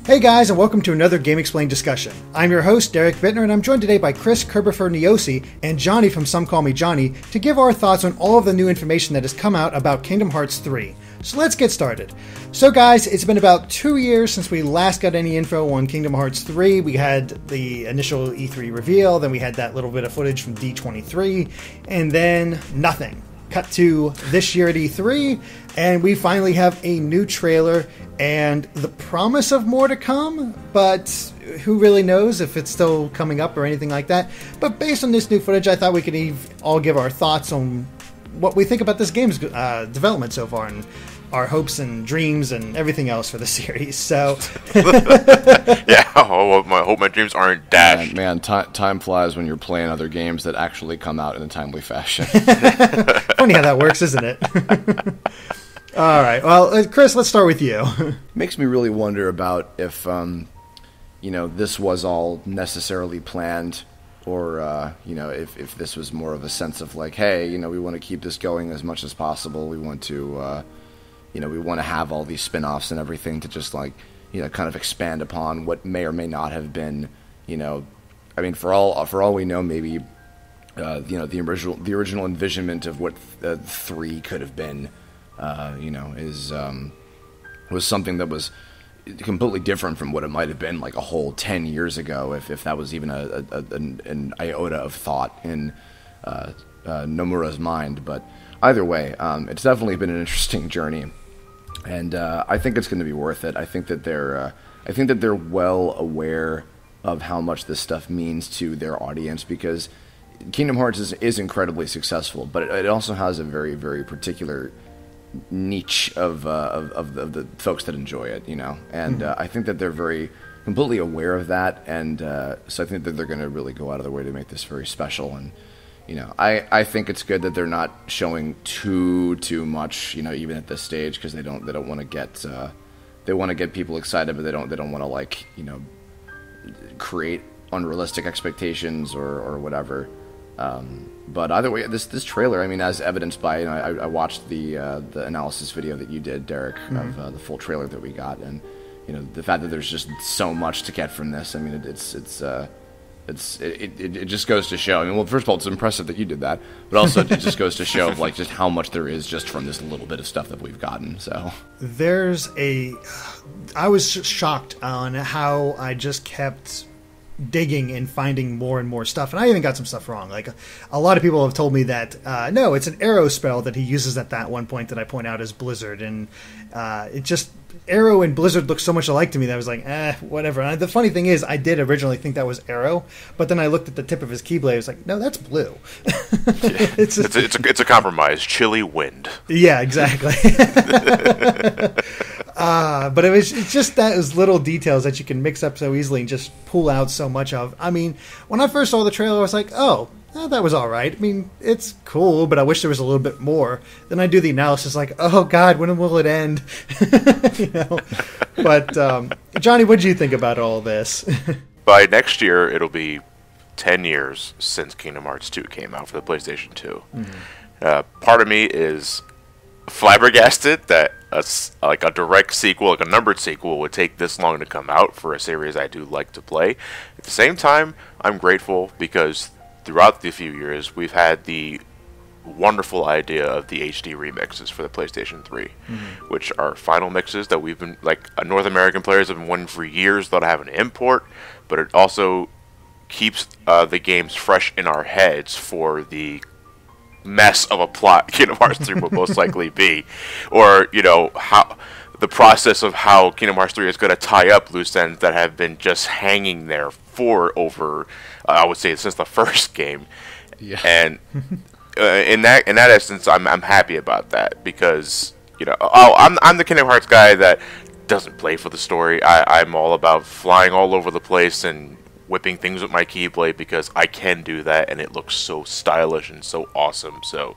Hey guys, and welcome to another GameXplain discussion. I'm your host, Derek Bittner, and I'm joined today by Chris Kerberfer-Niosi and Johnny from Some Call Me Johnny to give our thoughts on all of the new information that has come out about Kingdom Hearts 3. So let's get started. So guys, it's been about 2 years since we last got any info on Kingdom Hearts 3. We had the initial E3 reveal, then we had that little bit of footage from D23, and then nothing. Cut to this year at E3, and we finally have a new trailer and the promise of more to come, but who really knows if it's still coming up or anything like that. But based on this new footage, I thought we could all give our thoughts on what we think about this game's development so far and our hopes and dreams and everything else for the series. So, yeah, I hope my dreams aren't dashed. Man, time flies when you're playing other games that actually come out in a timely fashion. Funny how that works, isn't it? All right. Well, Chris, let's start with you. Makes me really wonder about if, this was all necessarily planned, or if this was more of a sense of like, hey, we want to keep this going as much as possible. We want to, we want to have all these spin-offs and everything to just like, kind of expand upon what may or may not have been, for all we know, maybe, the original envisionment of what 3 could have been. Was something that was completely different from what it might have been like a whole 10 years ago, if that was even an iota of thought in Nomura's mind. But either way, it's definitely been an interesting journey, and I think it's going to be worth it. I think that they're well aware of how much this stuff means to their audience, because Kingdom Hearts is incredibly successful, but it also has a very, very particular niche of the folks that enjoy it, and I think that they're very completely aware of that, and so I think that they're going to really go out of their way to make this very special. And I think it's good that they're not showing too much, even at this stage, because they don't want to get they want to get people excited, but they don't want to like create unrealistic expectations or whatever. But either way, this trailer, as evidenced by, I watched the analysis video that you did, Derek, of the full trailer that we got, and the fact that there's just so much to get from this. It just goes to show. Well, first of all, it's impressive that you did that, but also it just goes to show like just how much there is just from this little bit of stuff that we've gotten. So I was shocked on how I just kept digging and finding more and more stuff, and I even got some stuff wrong. Like a lot of people have told me that no, it's an arrow spell that he uses at that one point that I point out as Blizzard, and it just Arrow and Blizzard look so much alike to me that I was like, whatever. And the funny thing is, I did originally think that was Arrow, but then I looked at the tip of his keyblade. I was like, no, that's blue. It's a compromise. Chilly wind. Yeah, exactly. But it's just those little details that you can mix up so easily and just pull out so much of. When I first saw the trailer, I was like, oh, that was all right. It's cool, but I wish there was a little bit more. Then I do the analysis like, oh, God, when will it end? But, Johnny, what did you think about all this? By next year, it'll be 10 years since Kingdom Hearts 2 came out for the PlayStation 2. Mm-hmm. Part of me is flabbergasted that a direct sequel, like a numbered sequel, would take this long to come out for a series I do like to play. At the same time, I'm grateful because throughout the few years, we've had the wonderful idea of the HD remixes for the PlayStation 3, which are final mixes that we've been, North American players have been wanting for years without having to import, but it also keeps the games fresh in our heads for the mess of a plot Kingdom Hearts 3 will most likely be, or how the process of how Kingdom Hearts 3 is going to tie up loose ends that have been just hanging there for over I would say since the first game. Yeah. And in that essence, I'm happy about that, because I'm the Kingdom Hearts guy that doesn't play for the story. I'm all about flying all over the place and whipping things with my Keyblade because I can do that, and it looks so stylish and so awesome. So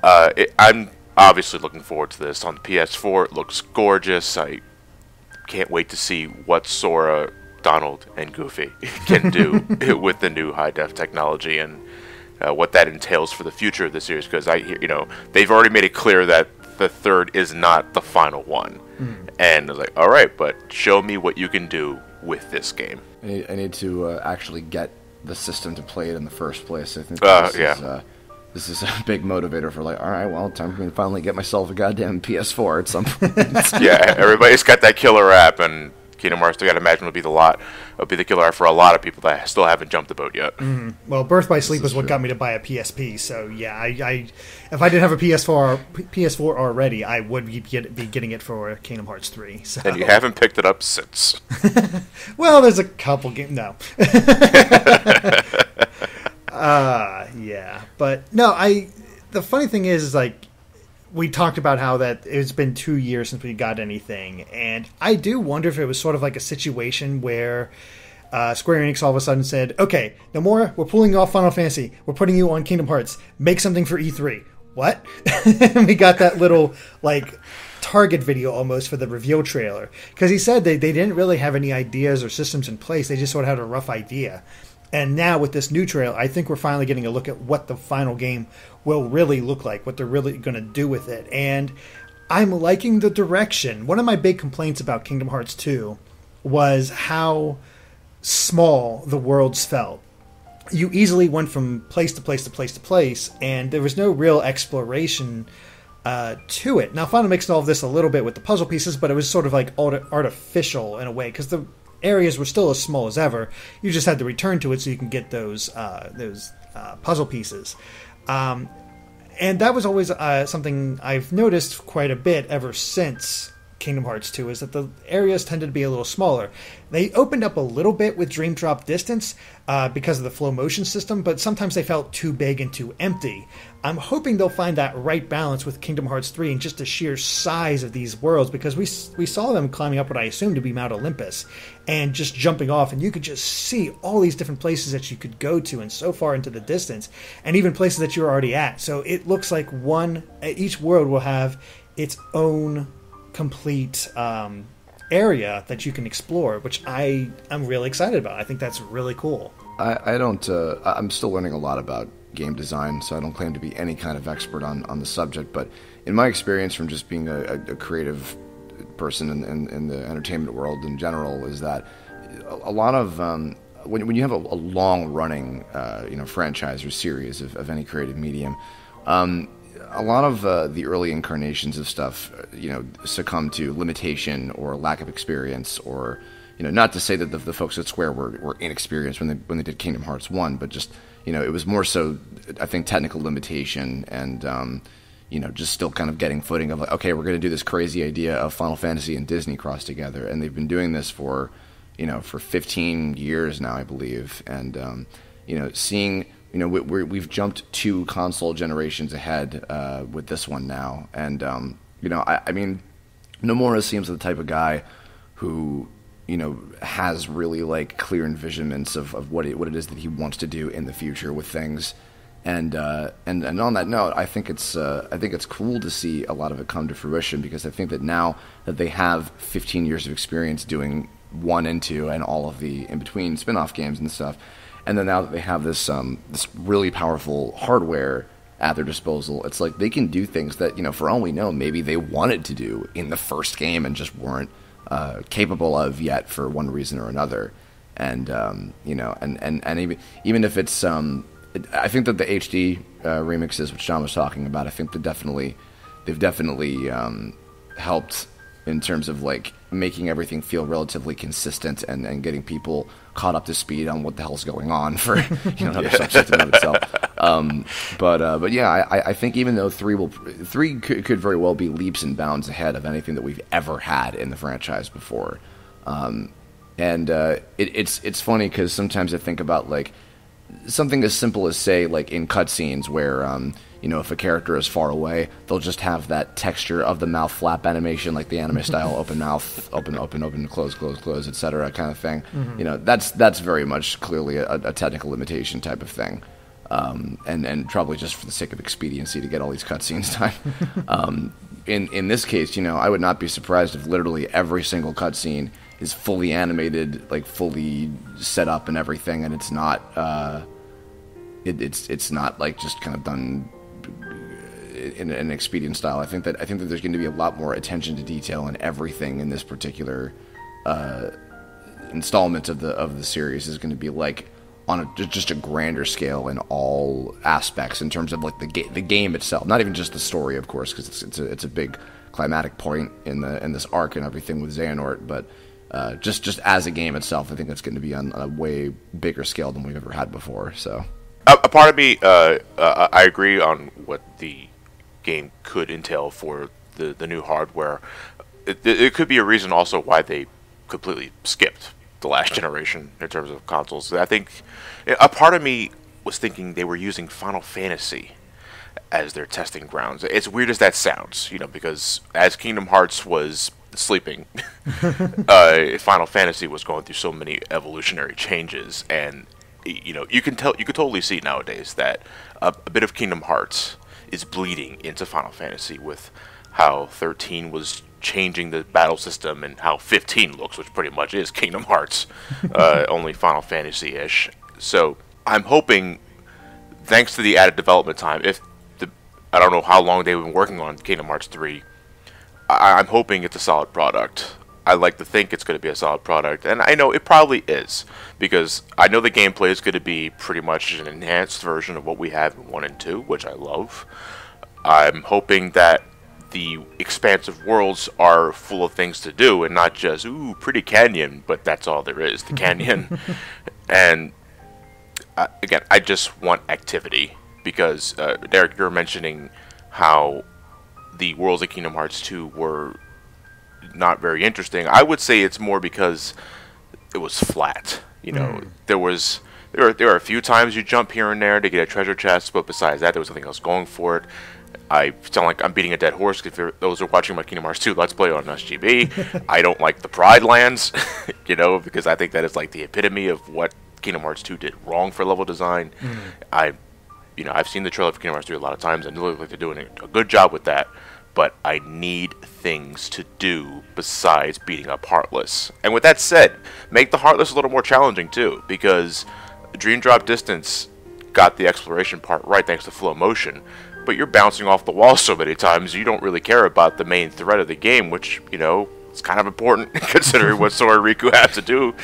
I'm obviously looking forward to this. On the PS4, it looks gorgeous. I can't wait to see what Sora, Donald, and Goofy can do with the new high-def technology, and what that entails for the future of the series. Because they've already made it clear that the third is not the final one. And I was like, all right, but show me what you can do with this game. I need to actually get the system to play it in the first place. I think this is a big motivator for, like, all right, well, time for me to finally get myself a goddamn PS4 at some point. Yeah, everybody's got that killer app, and Kingdom Hearts, I gotta imagine, will be the killer app for a lot of people that still haven't jumped the boat yet. Well, Birth by Sleep was what got me to buy a PSP. So yeah, I if I didn't have a PS4 already, I would be getting it for Kingdom Hearts 3. So. And you haven't picked it up since. Well, there's a couple games. No. Yeah, but no. The funny thing is like, we talked about how that it's been 2 years since we got anything, and I do wonder if it was sort of like a situation where Square Enix all of a sudden said, okay, Nomura, we're pulling you off Final Fantasy, we're putting you on Kingdom Hearts, make something for E3. What? And we got that little, like, Target video almost for the reveal trailer, because he said they didn't really have any ideas or systems in place, they just sort of had a rough idea. And now with this new trailer, I think we're finally getting a look at what the final game will really look like, what they're really going to do with it. And I'm liking the direction. One of my big complaints about Kingdom Hearts 2 was how small the worlds felt. You easily went from place to place to place to place, and there was no real exploration to it. Now, Final mixed all of this a little bit with the puzzle pieces, but it was sort of like artificial in a way, because the areas were still as small as ever. You just had to return to it so you can get those puzzle pieces. And that was always something I've noticed quite a bit ever since Kingdom Hearts 2, is that the areas tended to be a little smaller. They opened up a little bit with Dream Drop Distance because of the flow motion system, but sometimes they felt too big and too empty. I'm hoping they'll find that right balance with Kingdom Hearts 3 and just the sheer size of these worlds, because we saw them climbing up what I assume to be Mount Olympus and just jumping off, and you could just see all these different places that you could go to and so far into the distance, and even places that you're already at. So it looks like each world will have its own complete area that you can explore, which I'm really excited about. I think that's really cool. I'm still learning a lot about game design, so I don't claim to be any kind of expert on the subject, but in my experience from just being a creative person in the entertainment world in general, is that a lot of when you have a long-running franchise or series of any creative medium, a lot of the early incarnations of stuff, succumb to limitation or lack of experience, or, not to say that the folks at Square were inexperienced when they did Kingdom Hearts 1, but just, it was more so, I think, technical limitation and, just still kind of getting footing of like, okay, we're going to do this crazy idea of Final Fantasy and Disney crossed together, and they've been doing this for 15 years now, I believe, and, seeing... we've jumped 2 console generations ahead with this one now, and I mean, Nomura seems the type of guy who has really like clear envisionments of what it is that he wants to do in the future with things, and on that note, I think it's cool to see a lot of it come to fruition, because I think that now that they have 15 years of experience doing 1 and 2 and all of the in between spin-off games and stuff. And then now that they have this really powerful hardware at their disposal, it's like they can do things that, for all we know, maybe they wanted to do in the first game and just weren't capable of yet for one reason or another. And and even if it's I think that the HD remixes, which John was talking about, I think they've definitely helped in terms of like making everything feel relatively consistent and getting people caught up to speed on what the hell's going on for another subsystem of itself. But yeah, I think even though 3 could very well be leaps and bounds ahead of anything that we've ever had in the franchise before. It's funny because sometimes I think about like something as simple as, say, like in cutscenes where, if a character is far away, they'll just have that texture of the mouth flap animation, like the anime style open mouth, open, close, etc. kind of thing. Mm-hmm. That's very much clearly a technical limitation type of thing. And probably just for the sake of expediency to get all these cutscenes time. In this case, I would not be surprised if literally every single cutscene is fully animated, like fully set up and everything, and it's not it's not like just kind of done in an expedient style. I think that there's going to be a lot more attention to detail in everything in this particular installment of the series is going to be like on just a grander scale in all aspects in terms of like the game itself, not even just the story, of course, because it's a big climatic point in this arc and everything with Xehanort, but just as a game itself, I think it's going to be on a way bigger scale than we've ever had before. So, a part of me, I agree on what the game could entail for the new hardware. It could be a reason also why they completely skipped the last generation in terms of consoles. I think a part of me was thinking they were using Final Fantasy as their testing grounds. As weird as that sounds, because as Kingdom Hearts was sleeping, Final Fantasy was going through so many evolutionary changes, and you could totally see nowadays that a bit of Kingdom Hearts is bleeding into Final Fantasy with how 13 was changing the battle system and how 15 looks, which pretty much is Kingdom Hearts, only Final Fantasy-ish. So I'm hoping, thanks to the added development time, I don't know how long they've been working on Kingdom Hearts 3, I'm hoping it's a solid product. I like to think it's going to be a solid product, and I know it probably is, because I know the gameplay is going to be pretty much an enhanced version of what we have in 1 and 2, which I love. I'm hoping that the expansive worlds are full of things to do, and not just, ooh, pretty canyon, but that's all there is, the canyon. And, again, I just want activity, because, Derek, you're mentioning how the worlds of Kingdom Hearts 2 were not very interesting. I would say it's more because it was flat. There were a few times you jump here and there to get a treasure chest, but besides that, there was nothing else going for it. I sound like I'm beating a dead horse. If those who are watching my Kingdom Hearts 2 Let's Play on SGB, I don't like the Pride Lands, because I think that is like the epitome of what Kingdom Hearts 2 did wrong for level design. I've seen the trailer for Kingdom Hearts 3 a lot of times, and it looks like they're doing a good job with that. But I need things to do besides beating up Heartless. And with that said, make the Heartless a little more challenging too, because Dream Drop Distance got the exploration part right thanks to flow motion, but you're bouncing off the wall so many times you don't really care about the main thread of the game, which, is kind of important considering what Sora and Riku have to do.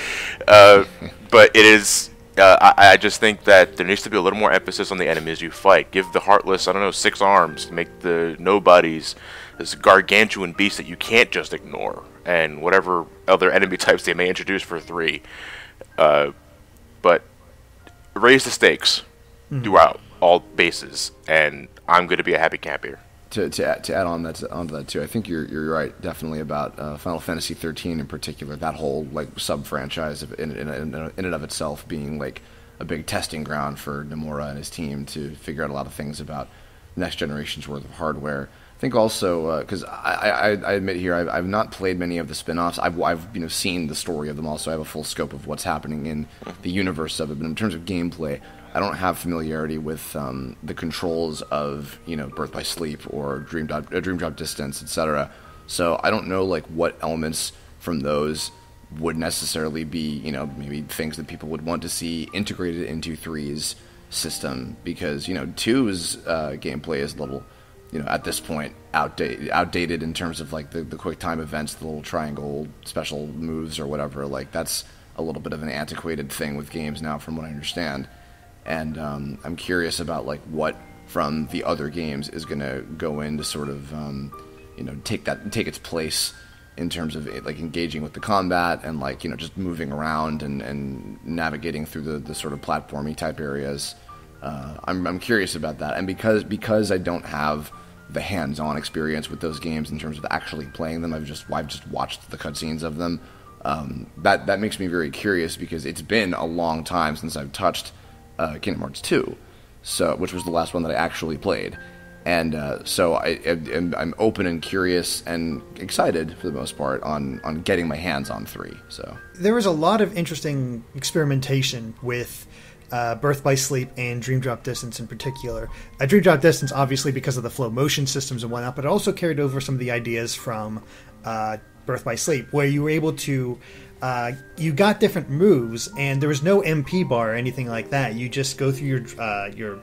But it is... I just think that there needs to be a little more emphasis on the enemies you fight. Give the Heartless, 6 arms. Make the Nobodies this gargantuan beast that you can't just ignore. And whatever other enemy types they may introduce for 3. But raise the stakes throughout all bases, and I'm going to be a happy camper. To add on onto that too, I think you're right, definitely about Final Fantasy 13 in particular. That whole like sub franchise in and of itself being like a big testing ground for Nomura and his team to figure out a lot of things about next generation's worth of hardware. I think also because I admit here I've not played many of the spin-offs. I've seen the story of them all, so I have a full scope of what's happening in the universe of it. But in terms of gameplay, I don't have familiarity with the controls of Birth by Sleep or Dream Drop Distance, etc. So I don't know like what elements from those would necessarily be maybe things that people would want to see integrated into 3's system, because 2's gameplay is a little at this point outdated in terms of like the quick time events, the little triangle special moves or whatever. Like that's a little bit of an antiquated thing with games now, from what I understand. And I'm curious about like what from the other games is going to go in to sort of take its place in terms of like engaging with the combat and like just moving around and navigating through the sort of platformy type areas. I'm curious about that, and because I don't have the hands-on experience with those games in terms of actually playing them, I've just watched the cutscenes of them. That makes me very curious, because it's been a long time since I've touched Kingdom Hearts 2, which was the last one that I actually played. And so I'm open and curious and excited, for the most part, on getting my hands on 3. So there was a lot of interesting experimentation with Birth by Sleep and Dream Drop Distance in particular. Dream Drop Distance, obviously, because of the flow motion systems and whatnot, but it also carried over some of the ideas from Birth by Sleep, where you were able to... you got different moves, and there was no MP bar or anything like that. You just go through your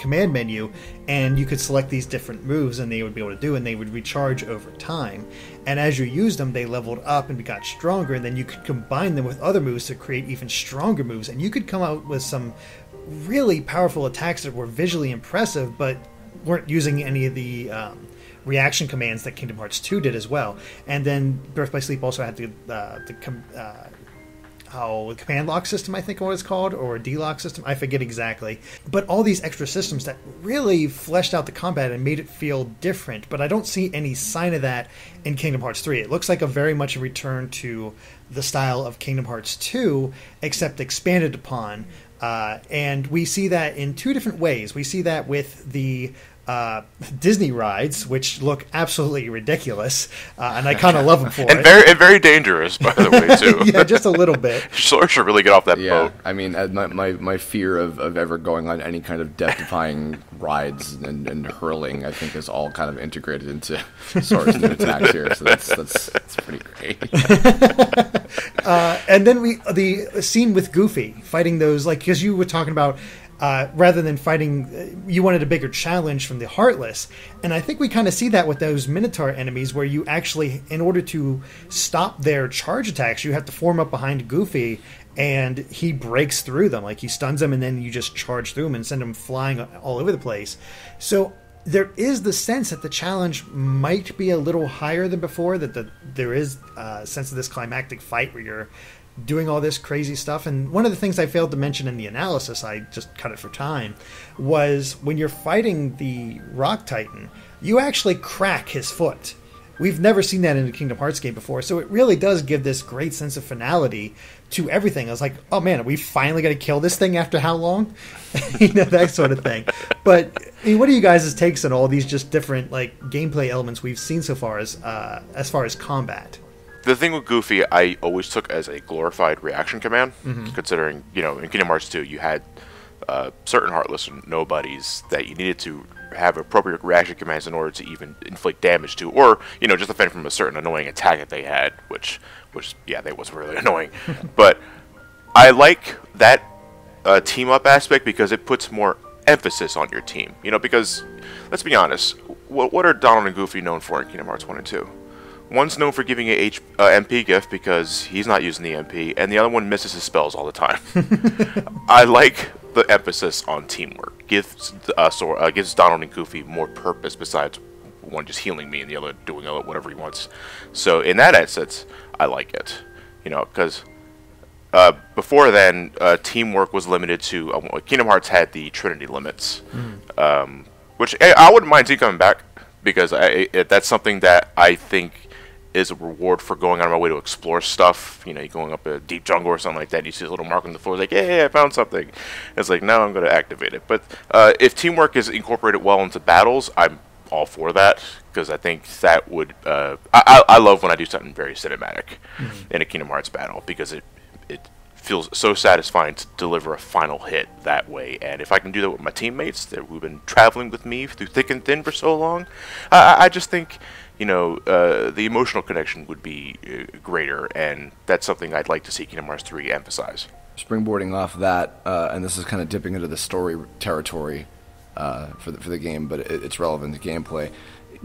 command menu, and you could select these different moves, and they would be able to do, and they would recharge over time. And as you used them, they leveled up and got stronger, and then you could combine them with other moves to create even stronger moves. And you could come out with some really powerful attacks that were visually impressive, but weren't using any of the reaction commands that Kingdom Hearts 2 did as well. And then Birth by Sleep also had the command lock system, I think what it's called, or a D-lock system, I forget exactly. But all these extra systems that really fleshed out the combat and made it feel different, but I don't see any sign of that in Kingdom Hearts 3. It looks like a very much a return to the style of Kingdom Hearts 2, except expanded upon. And we see that in two different ways. We see that with the Disney rides, which look absolutely ridiculous, and I kind of love them for and it. And very dangerous, by the way, too. Yeah, just a little bit. Sora should really get off that boat. I mean, my fear of ever going on any kind of death-defying rides and hurling, I think, is all kind of integrated into Sora's new attacks here, so that's pretty great. And then the scene with Goofy fighting those, like, because you were talking about rather than fighting, you wanted a bigger challenge from the Heartless. And I think we kind of see that with those Minotaur enemies, where you actually, in order to stop their charge attacks, you have to form up behind Goofy, and he breaks through them. Like, he stuns them, and then you just charge through them and send them flying all over the place. So there is the sense that the challenge might be a little higher than before, that there is a sense of this climactic fight where you're doing all this crazy stuff. And one of the things I failed to mention in the analysis, I just cut it for time, was when you're fighting the Rock Titan, you actually crack his foot. We've never seen that in a Kingdom Hearts game before, so it really does give this great sense of finality to everything. I was like, oh man, are we finally going to kill this thing after how long? That sort of thing. But I mean, what are you guys' takes on all these just different like gameplay elements we've seen so far as far as combat? The thing with Goofy, I always took as a glorified reaction command, considering, in Kingdom Hearts 2, you had certain Heartless nobodies that you needed to have appropriate reaction commands in order to even inflict damage to, or, just defend from a certain annoying attack that they had, which they was really annoying. But I like that team-up aspect because it puts more emphasis on your team. Because, let's be honest, what are Donald and Goofy known for in Kingdom Hearts 1 and 2? One's known for giving a MP gift because he's not using the MP, and the other one misses his spells all the time. I like the emphasis on teamwork. Gives Donald and Goofy more purpose besides one just healing me and the other doing whatever he wants. So in that essence, I like it. Because before then, teamwork was limited to... Kingdom Hearts had the Trinity limits, which I wouldn't mind seeing coming back, because that's something that I think is a reward for going on my way to explore stuff. You're going up a deep jungle or something like that, and you see a little mark on the floor, it's like, hey, I found something. It's like, now I'm going to activate it. But if teamwork is incorporated well into battles, I'm all for that, because I think that would... I love when I do something very cinematic in a Kingdom Hearts battle, because it feels so satisfying to deliver a final hit that way. And if I can do that with my teammates who've been traveling with me through thick and thin for so long, I just think the emotional connection would be greater, and that's something I'd like to see Kingdom Hearts 3 emphasize. Springboarding off that, and this is kind of dipping into the story territory for the game, but it's relevant to gameplay.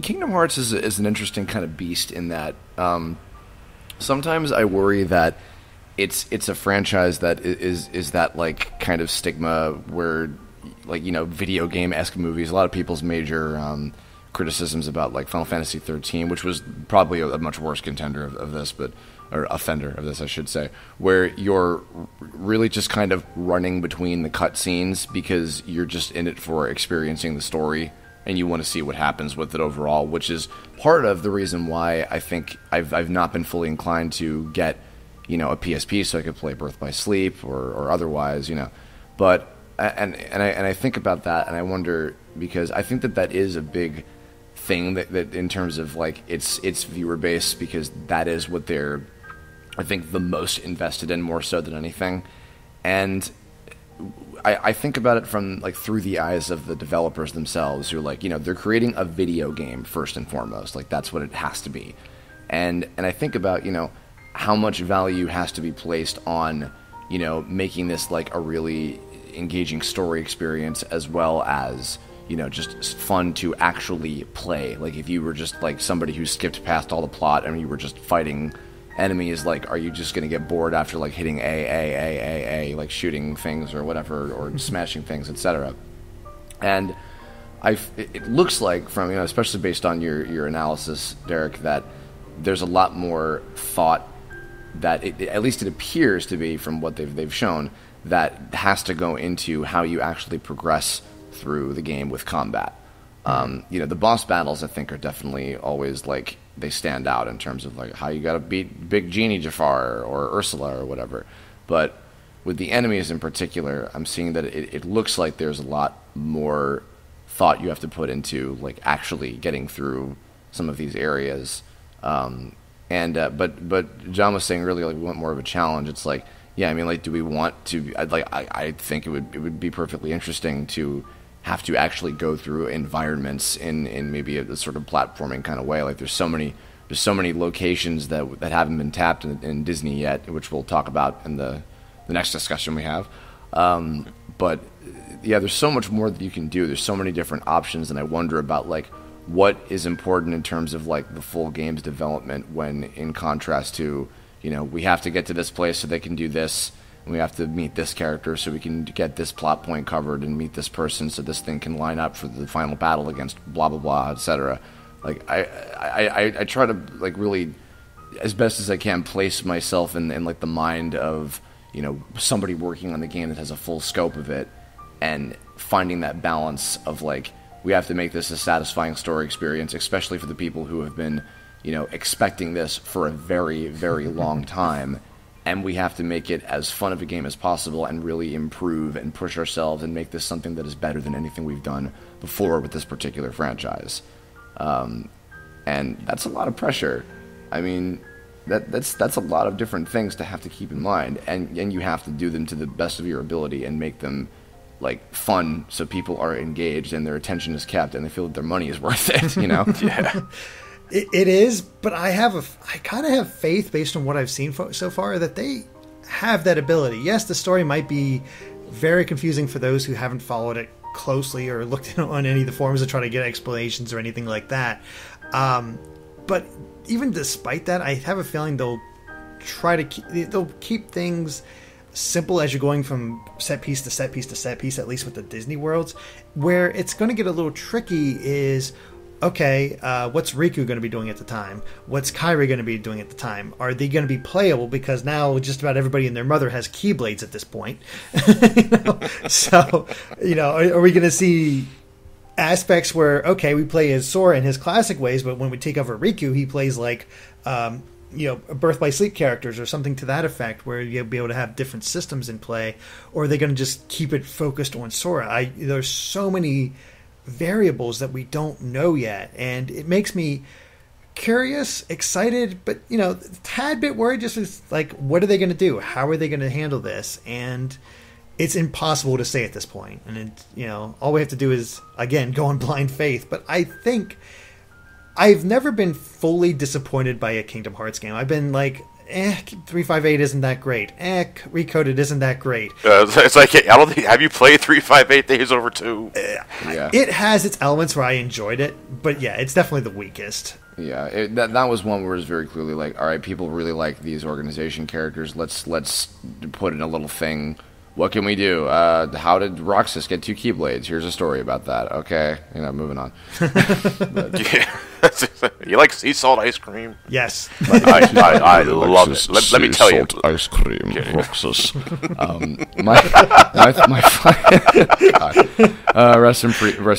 Kingdom Hearts is an interesting kind of beast in that sometimes I worry that it's a franchise that is that like kind of stigma where, like, video game-esque movies. A lot of people's major criticisms about like Final Fantasy 13, which was probably a much worse contender of this, or offender of this, I should say, where you're really just kind of running between the cutscenes because you're just in it for experiencing the story and you want to see what happens with it overall, which is part of the reason why I think I've not been fully inclined to get a PSP so I could play Birth by Sleep or otherwise, But I think about that, and I wonder, because I think that is a big thing that in terms of like its viewer base, because that is what they're, I think, the most invested in, more so than anything. And I think about it from like through the eyes of the developers themselves, who are like, they're creating a video game first and foremost, like that's what it has to be. And I think about, how much value has to be placed on, making this like a really engaging story experience, as well as, just fun to actually play. Like if you were just like somebody who skipped past all the plot and you were just fighting enemies, like, are you just going to get bored after like hitting A, like shooting things or whatever, or smashing things, etc. And it looks like, from, especially based on your analysis, Derek, that there's a lot more thought that at least it appears to be, from what they've shown, that has to go into how you actually progress through the game with combat. The boss battles, I think, are definitely always like, they stand out in terms of like how you got to beat Big Genie Jafar or Ursula or whatever. But with the enemies in particular, I'm seeing that it looks like there's a lot more thought you have to put into like actually getting through some of these areas. But John was saying earlier, like, we want more of a challenge. It's like, yeah, I mean, like, do we want to? I think it would be perfectly interesting to have to actually go through environments in maybe a sort of platforming kind of way. Like there's so many locations that haven't been tapped in Disney yet, which we'll talk about in the next discussion we have. But yeah, there's so much more that you can do. There's so many different options, and I wonder about like what is important in terms of like the full game's development, when in contrast to, we have to get to this place so they can do this, and we have to meet this character so we can get this plot point covered, and meet this person so this thing can line up for the final battle against blah blah blah, etc. Like I try to like really, as best as I can, place myself in like the mind of somebody working on the game that has a full scope of it, and finding that balance of like, we have to make this a satisfying story experience, especially for the people who have been expecting this for a very, very long time. And we have to make it as fun of a game as possible, and really improve and push ourselves and make this something that is better than anything we've done before with this particular franchise. And that's a lot of pressure. I mean, that's a lot of different things to have to keep in mind, and you have to do them to the best of your ability and make them like fun, so people are engaged and their attention is kept and they feel that their money is worth it. Yeah. It is, but I kind of have faith, based on what I've seen so far, that they have that ability. Yes, the story might be very confusing for those who haven't followed it closely or looked on any of the forums to try to get explanations or anything like that. But even despite that, I have a feeling they'll keep things simple as you're going from set piece to set piece to set piece, at least with the Disney worlds. Where it's going to get a little tricky is, okay, what's Riku going to be doing at the time? What's Kairi going to be doing at the time? Are they going to be playable? Because now just about everybody and their mother has Keyblades at this point. So, are we going to see aspects where, okay, we play as Sora in his classic ways, but when we take over Riku, he plays like, Birth by Sleep characters or something to that effect, where you'll be able to have different systems in play? Or are they going to just keep it focused on Sora? There's so many variables that we don't know yet, and it makes me curious, excited, but a tad bit worried. Just with, like, what are they going to do? How are they going to handle this? And it's impossible to say at this point. And all we have to do is, again, go on blind faith. But I think I've never been fully disappointed by a Kingdom Hearts game. I've been like, 358 isn't that great. Recoded isn't that great. It's like, I don't think, have you played 358 Days Over 2? Yeah. It has its elements where I enjoyed it, but yeah, it's definitely the weakest. Yeah, that was one where it was very clearly like, all right, people really like these organization characters. Let's put in a little thing. What can we do? How did Roxas get 2 Keyblades? Here's a story about that. Okay, moving on. Yeah. You like sea salt ice cream? Yes. I love it. Let me tell you. Salt ice cream, Roxas. Rest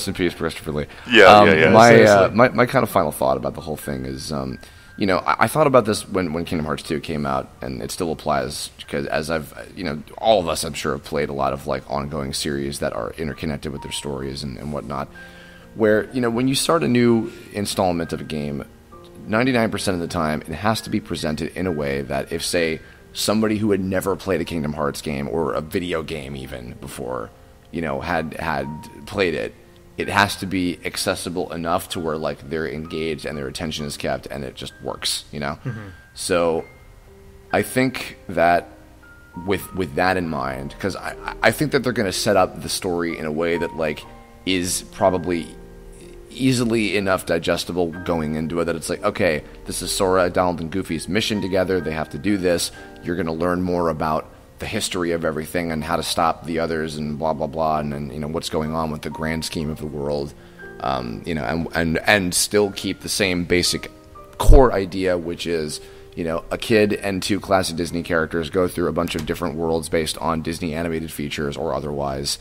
in peace, Christopher Lee. Yeah. My kind of final thought about the whole thing is, I thought about this when Kingdom Hearts 2 came out, and it still applies because as I've, all of us, I'm sure, have played a lot of like ongoing series that are interconnected with their stories and whatnot, where, when you start a new installment of a game, 99% of the time, it has to be presented in a way that if, say, somebody who had never played a Kingdom Hearts game or a video game even before, had played it, it has to be accessible enough to where like they're engaged and their attention is kept and it just works, Mm-hmm. So I think that with that in mind, because I think that they're going to set up the story in a way that like is probably easily enough digestible going into it, that it's like, okay, this is Sora, Donald, and Goofy's mission together. They have to do this. You're going to learn more about the history of everything and how to stop the others and blah blah blah, and what's going on with the grand scheme of the world, and still keep the same basic core idea, which is a kid and two classic Disney characters go through a bunch of different worlds based on Disney animated features or otherwise,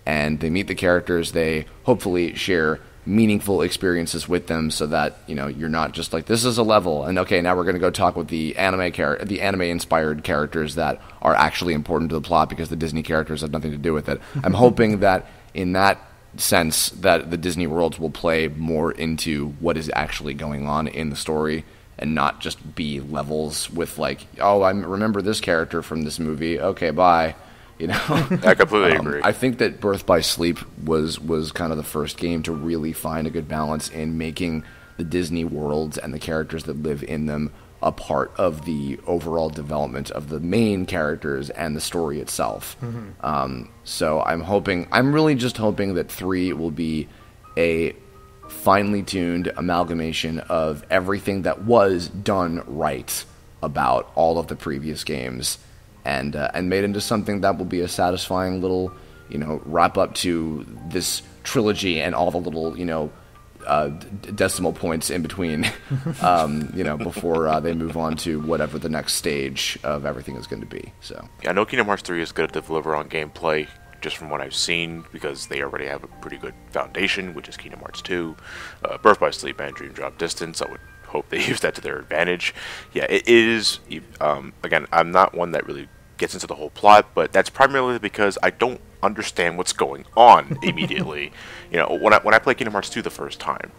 and they meet the characters. They hopefully share meaningful experiences with them, so that you're not just like, this is a level and okay, now we're going to go talk with the anime inspired characters that are actually important to the plot because the Disney characters have nothing to do with it. I'm hoping that in that sense that the Disney worlds will play more into what is actually going on in the story and not just be levels with like, oh, I remember this character from this movie, okay, bye. I completely agree. I think that Birth by Sleep was kind of the first game to really find a good balance in making the Disney worlds and the characters that live in them a part of the overall development of the main characters and the story itself. Mm-hmm. So I'm really just hoping that 3 will be a finely tuned amalgamation of everything that was done right about all of the previous games, and made into something that will be a satisfying little, wrap up to this trilogy and all the little, decimal points in between, before they move on to whatever the next stage of everything is going to be. So yeah, I know Kingdom Hearts 3 is going to deliver on gameplay, just from what I've seen, because they already have a pretty good foundation, which is Kingdom Hearts 2, Birth by Sleep, and Dream Drop Distance. I would hope they use that to their advantage. Yeah, it is. Again, I'm not one that really gets into the whole plot, but that's primarily because I don't understand what's going on immediately. When I played Kingdom Hearts 2 the first time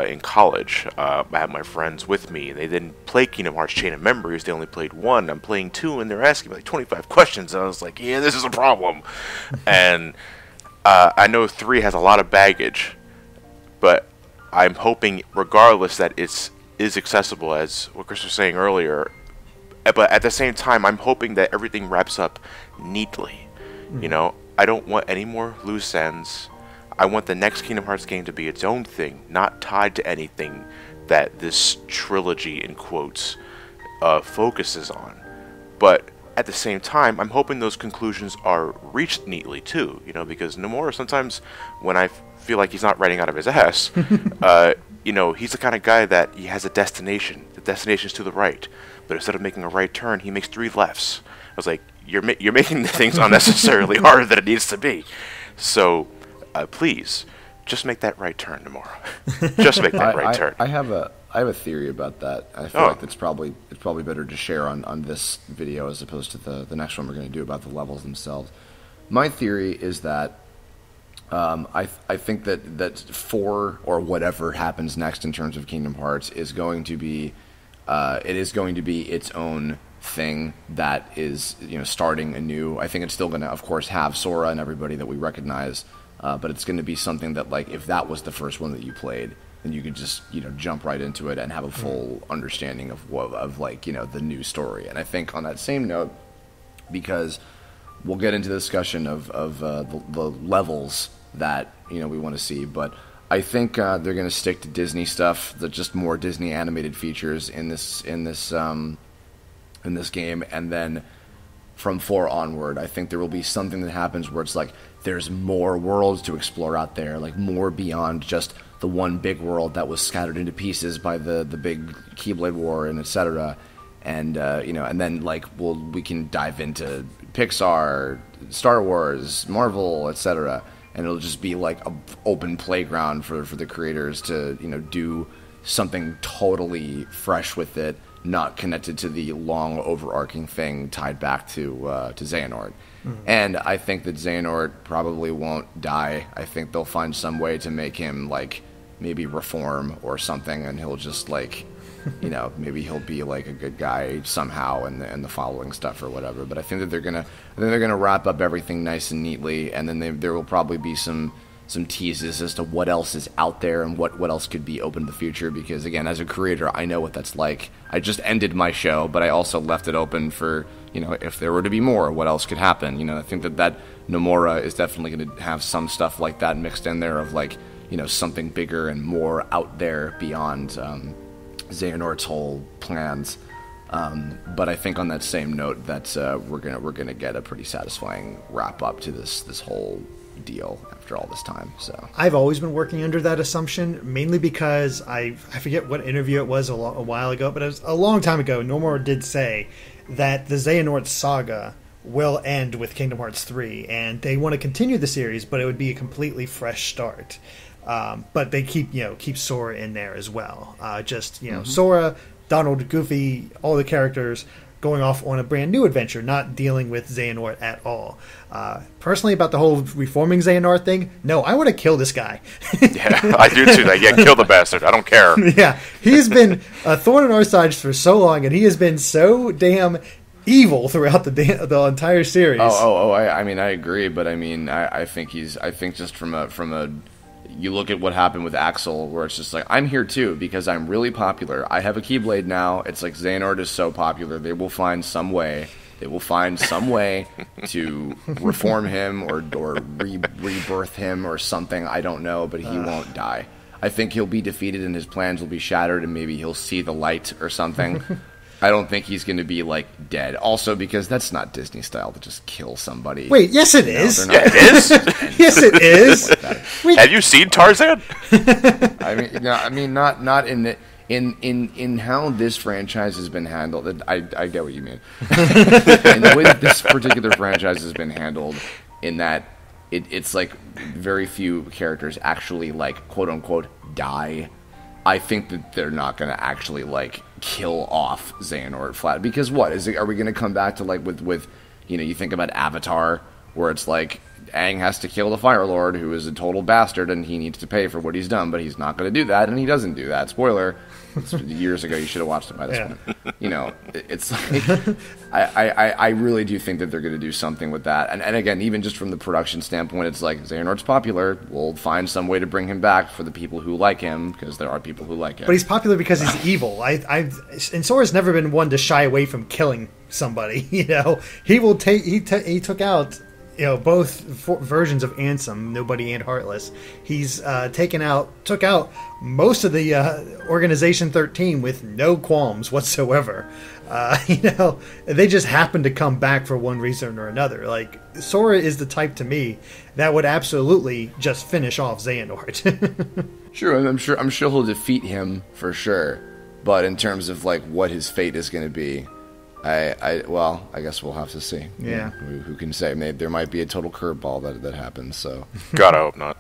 in college, I had my friends with me, and they didn't play Kingdom Hearts Chain of Memories. They only played 1. I'm playing 2, and they're asking me like 25 questions, and I was like, yeah, this is a problem. And I know 3 has a lot of baggage, but I'm hoping, regardless, that it's accessible, as what Chris was saying earlier. But at the same time, I'm hoping that everything wraps up neatly. I don't want any more loose ends. I want the next Kingdom Hearts game to be its own thing, not tied to anything that this trilogy, in quotes, focuses on. But at the same time, I'm hoping those conclusions are reached neatly too. Because Nomura, sometimes when I feel like he's not writing out of his ass, he's the kind of guy that he has a destination. The destination's to the right. But instead of making a right turn, he makes 3 lefts. I was like, you're making the things unnecessarily harder than it needs to be. So, please, just make that right turn tomorrow. Just make that right turn. I have a theory about that. I feel like it's probably better to share on this video as opposed to the next one we're going to do about the levels themselves. My theory is that I think that 4 or whatever happens next in terms of Kingdom Hearts is going to be its own thing that is starting anew. I think it's still going to, of course, have Sora and everybody that we recognize, but it's going to be something that, like, if that was the first one that you played, then you could just jump right into it and have a full understanding of the new story. And I think on that same note, because we'll get into the discussion of the levels that we want to see, but I think they're going to stick to Disney stuff, just more Disney animated features in this game, and then from 4 onward, I think there will be something that happens where it's like there's more worlds to explore out there, like more beyond just the one big world that was scattered into pieces by the big Keyblade War and etc. And and then we can dive into Pixar, Star Wars, Marvel, etc. And it'll just be like an open playground for the creators to do something totally fresh with it, not connected to the long overarching thing tied back to Xehanort. And I think that Xehanort probably won't die. I think they'll find some way to make him, like, maybe reform or something, and he'll just, like, you know, maybe he'll be, like, a good guy somehow in the following stuff or whatever. But I think that they're gonna wrap up everything nice and neatly, and then there will probably be some teases as to what else is out there and what else could be open in the future, because again, as a creator, I know what that's like. I just ended my show, but I also left it open for, you know, if there were to be more, what else could happen. You know, I think that Nomura is definitely going to have some stuff like that mixed in there of, like, you know, something bigger and more out there beyond Xehanort's whole plans. But I think on that same note that we're gonna get a pretty satisfying wrap up to this whole deal after all this time. So I've always been working under that assumption, mainly because I forget what interview it was a while ago, but it was a long time ago. Nomura did say that the Xehanort saga will end with Kingdom Hearts 3, and they want to continue the series, but it would be a completely fresh start. But they keep Sora in there as well. Sora, Donald, Goofy, all the characters going off on a brand new adventure, not dealing with Xehanort at all. Personally, about the whole reforming Xehanort thing, no, I want to kill this guy. Yeah, I do too. Yeah, kill the bastard. I don't care. Yeah, he's been a thorn in our sides for so long, and he has been so damn evil throughout the entire series. I mean, I agree, but I mean, I think just from a you look at what happened with Axel, where it's just like, I'm here too because I'm really popular. I have a Keyblade now. It's like Xehanort is so popular, they will find some way to reform him or rebirth him or something. I don't know, but he won't die. I think he'll be defeated and his plans will be shattered, and maybe he'll see the light or something. I don't think he's going to be, like, dead. Also, because that's not Disney style to just kill somebody. Wait, yes it is. Yeah, it is. Yes it is. Have you seen Tarzan? I mean, not in how this franchise has been handled. I get what you mean. In the way that this particular franchise has been handled, in that it's like very few characters actually, like, quote unquote die. I think that they're not going to actually, like, kill off Xehanort flat. Because what? Are we going to come back to, like, with you know, you think about Avatar, where it's like, Aang has to kill the Fire Lord, who is a total bastard, and he needs to pay for what he's done, but he's not going to do that, and he doesn't do that. Spoiler. It's years ago, you should have watched it by this point. You know, it's like, I really do think that they're going to do something with that. And again, even just from the production standpoint, it's like, Xehanort's popular. We'll find some way to bring him back for the people who like him, because there are people who like him. But he's popular because he's evil. And Sora's never been one to shy away from killing somebody. You know, he will take. He took out, you know, both versions of Ansem, Nobody and Heartless. He's took out most of the Organization 13 with no qualms whatsoever. You know, they just happen to come back for one reason or another. Like, Sora is the type, to me, that would absolutely just finish off Xehanort. Sure, I'm sure he'll defeat him for sure. But in terms of, like, what his fate is going to be, I guess we'll have to see. Yeah. Who can say? Maybe there might be a total curveball that happens. So. God, I hope not.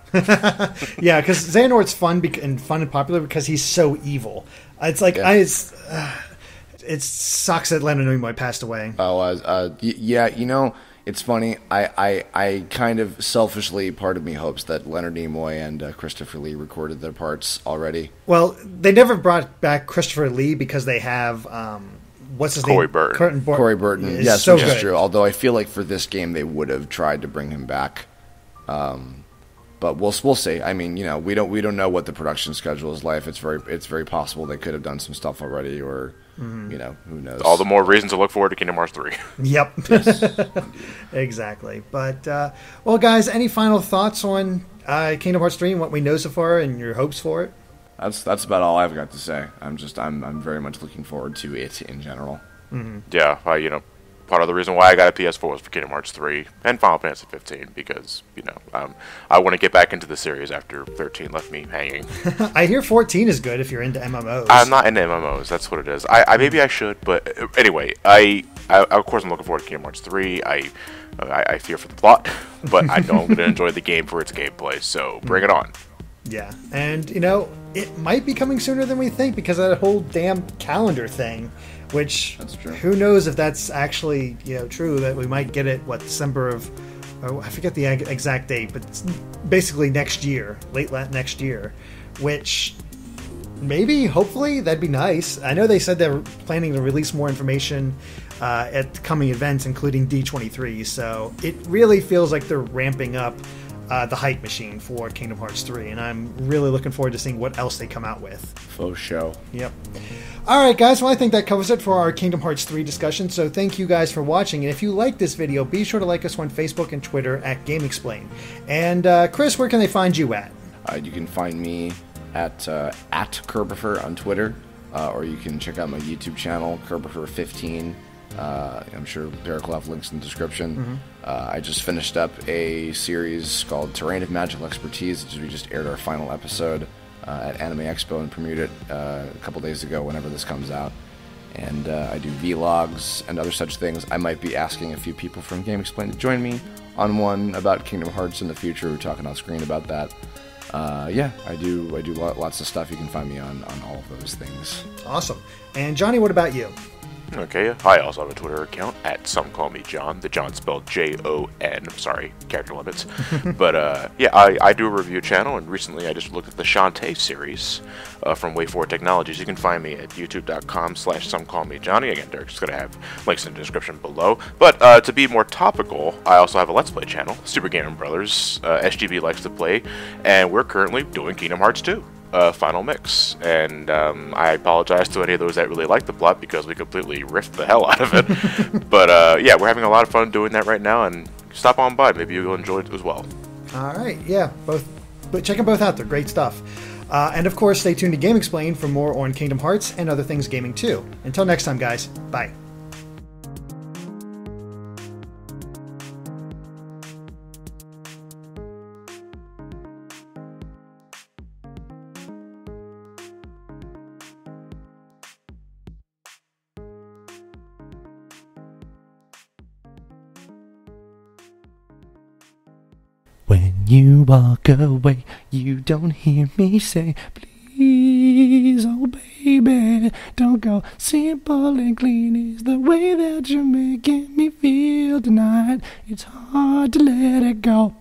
Yeah, because Xehanort's fun and popular because he's so evil. It's like, it sucks that Leonard Nimoy passed away. Yeah, you know, it's funny. I kind of selfishly, part of me hopes that Leonard Nimoy and Christopher Lee recorded their parts already. Well, they never brought back Christopher Lee because they have... what's his Corey name? Burton. Corey Burton. Yes, so which is good. true. Although I feel like for this game they would have tried to bring him back. But we'll see. I mean, you know, we don't know what the production schedule is like. It's very possible they could have done some stuff already, or you know, who knows. All the more reason to look forward to Kingdom Hearts 3. Yep. Yes. Exactly. But well, guys, any final thoughts on Kingdom Hearts 3 and what we know so far and your hopes for it? That's about all I've got to say. I'm very much looking forward to it in general. Mm-hmm. Yeah, you know, part of the reason why I got a PS4 was for Kingdom Hearts 3 and Final Fantasy 15 because, you know, I want to get back into the series after 13 left me hanging. I hear 14 is good if you're into MMOs. I'm not into MMOs. That's what it is. I maybe I should, but anyway, I of course I'm looking forward to Kingdom Hearts 3. I fear for the plot, but I know I'm going to enjoy the game for its gameplay. So bring it on. Yeah, and it might be coming sooner than we think because of that whole damn calendar thing, which That's true. Who knows if that's actually true, that we might get it December of, I forget the exact date, but it's basically next year, late next year, which maybe, hopefully, that'd be nice. I know they said they're planning to release more information at coming events, including D23, so it really feels like they're ramping up the hype machine for Kingdom Hearts 3, and I'm really looking forward to seeing what else they come out with. Faux show. Yep. Alright guys, well I think that covers it for our Kingdom Hearts 3 discussion, so thank you guys for watching, and if you like this video, be sure to like us on Facebook and Twitter at GameXplain. And Chris, where can they find you at? You can find me at Kerbifer on Twitter, or you can check out my YouTube channel, Kerbifer15. I'm sure Derek will have links in the description. Mm-hmm. I just finished up a series called Terrain of Magical Expertise. We just aired our final episode at Anime Expo and premiered it a couple days ago, whenever this comes out. And I do vlogs and other such things. I might be asking a few people from GameXplain to join me on one about Kingdom Hearts in the future. We're talking off screen about that. Yeah, I do lots of stuff. You can find me on all of those things. Awesome. And Johnny, what about you? Okay, I also have a Twitter account at Some Call Me John. The John spelled Jon. Sorry, character limits. But yeah, I do a review channel, and recently I just looked at the Shantae series from Way4 Technologies. You can find me at youtube.com/SomeCallMeJohnny. Again, Derek's going to have links in the description below. But to be more topical, I also have a Let's Play channel, Super Gaming Brothers. SGB likes to play, and we're currently doing Kingdom Hearts 2. Final mix, and I apologize to any of those that really like the plot because we completely riffed the hell out of it. But yeah, we're having a lot of fun doing that right now, and stop on by, maybe you'll enjoy it as well. Alright, yeah, but check them both out, they're great stuff. And of course, stay tuned to GameXplain for more on Kingdom Hearts and other things gaming too. Until next time guys, bye. When you walk away, you don't hear me say, please, oh baby, don't go. Simple and clean is the way that you're making me feel tonight. It's hard to let it go.